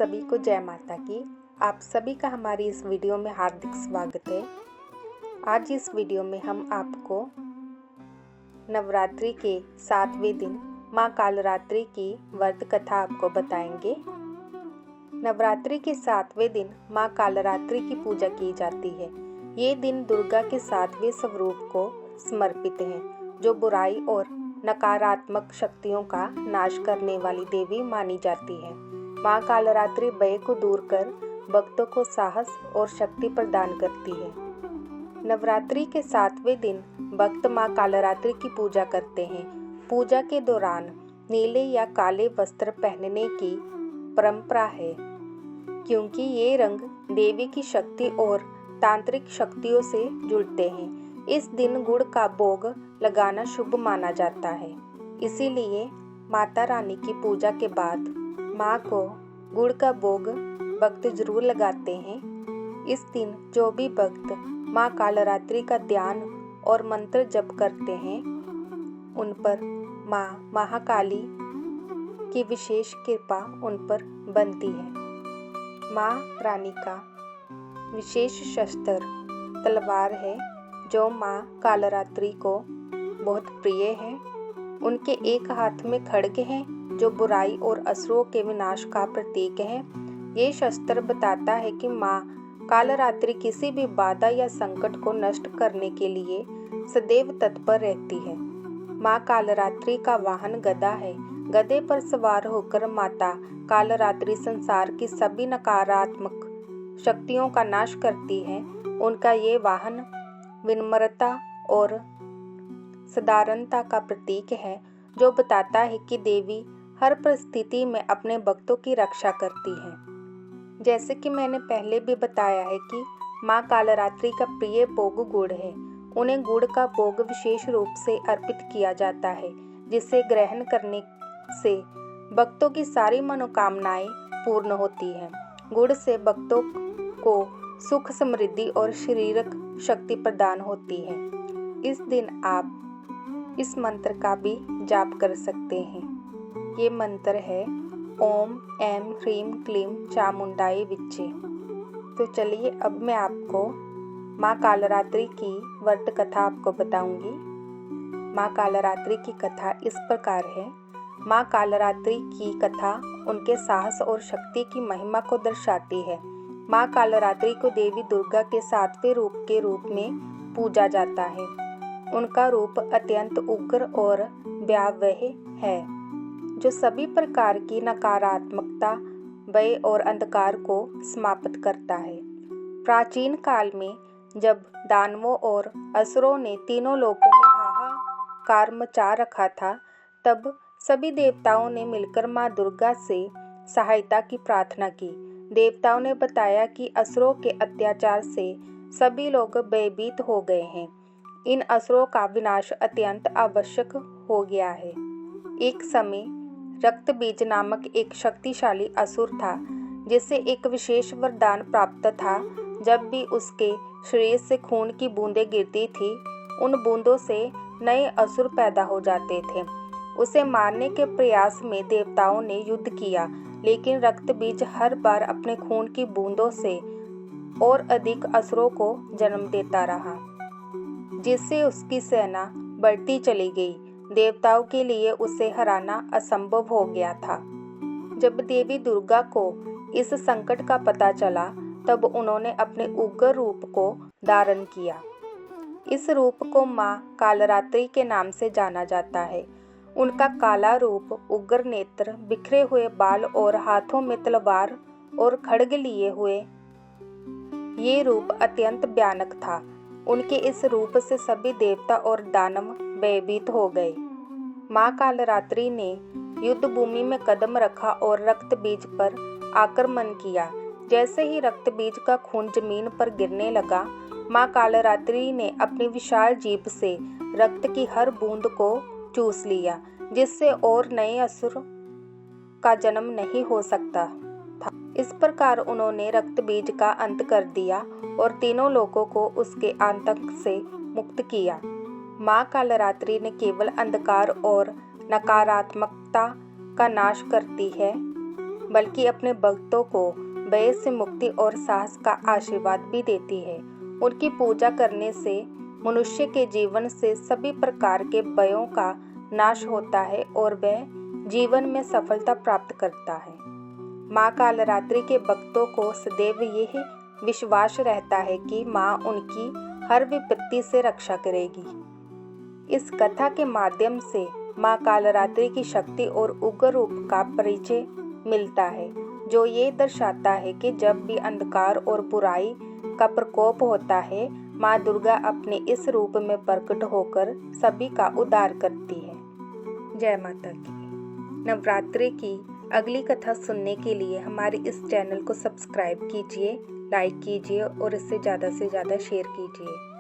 सभी को जय माता की। आप सभी का हमारी इस वीडियो में हार्दिक स्वागत है। आज इस वीडियो में हम आपको नवरात्रि के 7वें दिन माँ कालरात्रि की व्रत कथा आपको बताएंगे। नवरात्रि के 7वें दिन माँ कालरात्रि की पूजा की जाती है। ये दिन दुर्गा के 7वें स्वरूप को समर्पित है, जो बुराई और नकारात्मक शक्तियों का नाश करने वाली देवी मानी जाती है। माँ कालरात्रि भय को दूर कर भक्तों को साहस और शक्ति प्रदान करती है। नवरात्रि के 7वें दिन भक्त माँ कालरात्रि की पूजा करते हैं। पूजा के दौरान नीले या काले वस्त्र पहनने की परंपरा है, क्योंकि ये रंग देवी की शक्ति और तांत्रिक शक्तियों से जुड़ते हैं। इस दिन गुड़ का भोग लगाना शुभ माना जाता है, इसीलिए माता रानी की पूजा के बाद माँ को गुड़ का भोग भक्त जरूर लगाते हैं। इस दिन जो भी भक्त माँ कालरात्रि का ध्यान और मंत्र जप करते हैं, उन पर माँ महाकाली की विशेष कृपा उन पर बनती है। माँ रानी का विशेष शस्त्र तलवार है, जो माँ कालरात्रि को बहुत प्रिय है। उनके एक हाथ में खड्ग है, जो बुराई और असुरों के विनाश का प्रतीक है। ये शस्त्र बताता है कि माँ कालरात्रि किसी भी बाधा या संकट को नष्ट करने के लिए सदैव तत्पर रहती है। माँ कालरात्रि का वाहन गदा है। गधे पर सवार होकर माता कालरात्रि संसार की सभी नकारात्मक शक्तियों का नाश करती है। उनका ये वाहन विनम्रता और साधारणता का प्रतीक है, जो बताता है कि देवी हर परिस्थिति में अपने भक्तों की रक्षा करती है। जैसे कि मैंने पहले भी बताया है कि माँ कालरात्रि का प्रिय भोग गुड़ है। उन्हें गुड़ का भोग विशेष रूप से अर्पित किया जाता है, जिसे ग्रहण करने से भक्तों की सारी मनोकामनाएं पूर्ण होती हैं। गुड़ से भक्तों को सुख, समृद्धि और शारीरिक शक्ति प्रदान होती है। इस दिन आप इस मंत्र का भी जाप कर सकते हैं। ये मंत्र है ओम ऐं ह्रीं क्लीं चामुंडाय विच्चे। तो चलिए अब मैं आपको माँ कालरात्रि की व्रत कथा आपको बताऊंगी। माँ कालरात्रि की कथा इस प्रकार है। माँ कालरात्रि की कथा उनके साहस और शक्ति की महिमा को दर्शाती है। माँ कालरात्रि को देवी दुर्गा के 7वें रूप के रूप में पूजा जाता है। उनका रूप अत्यंत उग्र और भयावह है, जो सभी प्रकार की नकारात्मकता, भय और अंधकार को समाप्त करता है। प्राचीन काल में जब दानवों और असुरों ने तीनों लोकों में हाहाकार मचा रखा था, तब सभी देवताओं ने मिलकर माँ दुर्गा से सहायता की प्रार्थना की। देवताओं ने बताया कि असुरों के अत्याचार से सभी लोग भयभीत हो गए हैं। इन असुरों का विनाश अत्यंत आवश्यक हो गया है। एक समय रक्तबीज नामक एक शक्तिशाली असुर था, जिसे एक विशेष वरदान प्राप्त था। जब भी उसके शरीर से खून की बूंदें गिरती थी, उन बूंदों से नए असुर पैदा हो जाते थे। उसे मारने के प्रयास में देवताओं ने युद्ध किया, लेकिन रक्तबीज हर बार अपने खून की बूंदों से और अधिक असुरों को जन्म देता रहा, जिससे उसकी सेना बढ़ती चली गई। देवताओं के लिए उसे हराना असंभव हो गया था। जब देवी दुर्गा को इस संकट का पता चला, तब उन्होंने अपने उग्र रूप को धारण किया। इस रूप को माँ कालरात्रि के नाम से जाना जाता है। उनका काला रूप, उग्र नेत्र, बिखरे हुए बाल और हाथों में तलवार और खड्ग लिए हुए ये रूप अत्यंत भयानक था। उनके इस रूप से सभी देवता और दानव भयभीत हो गए। माँ कालरात्रि ने युद्ध भूमि में कदम रखा और रक्तबीज पर आक्रमण किया। जैसे ही रक्तबीज का खून जमीन पर गिरने लगा, माँ कालरात्रि ने अपनी विशाल जीभ से रक्त की हर बूंद को चूस लिया, जिससे और नए असुर का जन्म नहीं हो सकता था। इस प्रकार उन्होंने रक्तबीज का अंत कर दिया और तीनों लोगों को उसके आतंक से मुक्त किया। माँ कालरात्रि ने केवल अंधकार और नकारात्मकता का नाश करती है, बल्कि अपने भक्तों को भय से मुक्ति और साहस का आशीर्वाद भी देती है। उनकी पूजा करने से मनुष्य के जीवन से सभी प्रकार के भयों का नाश होता है और वह जीवन में सफलता प्राप्त करता है। माँ कालरात्रि के भक्तों को सदैव यह विश्वास रहता है कि माँ उनकी हर विपत्ति से रक्षा करेगी। इस कथा के माध्यम से माँ कालरात्रि की शक्ति और उग्र रूप का परिचय मिलता है, जो ये दर्शाता है कि जब भी अंधकार और बुराई का प्रकोप होता है, माँ दुर्गा अपने इस रूप में प्रकट होकर सभी का उद्धार करती है। जय माता की। नवरात्रि की अगली कथा सुनने के लिए हमारे इस चैनल को सब्सक्राइब कीजिए, लाइक कीजिए और इसे ज़्यादा से ज़्यादा शेयर कीजिए।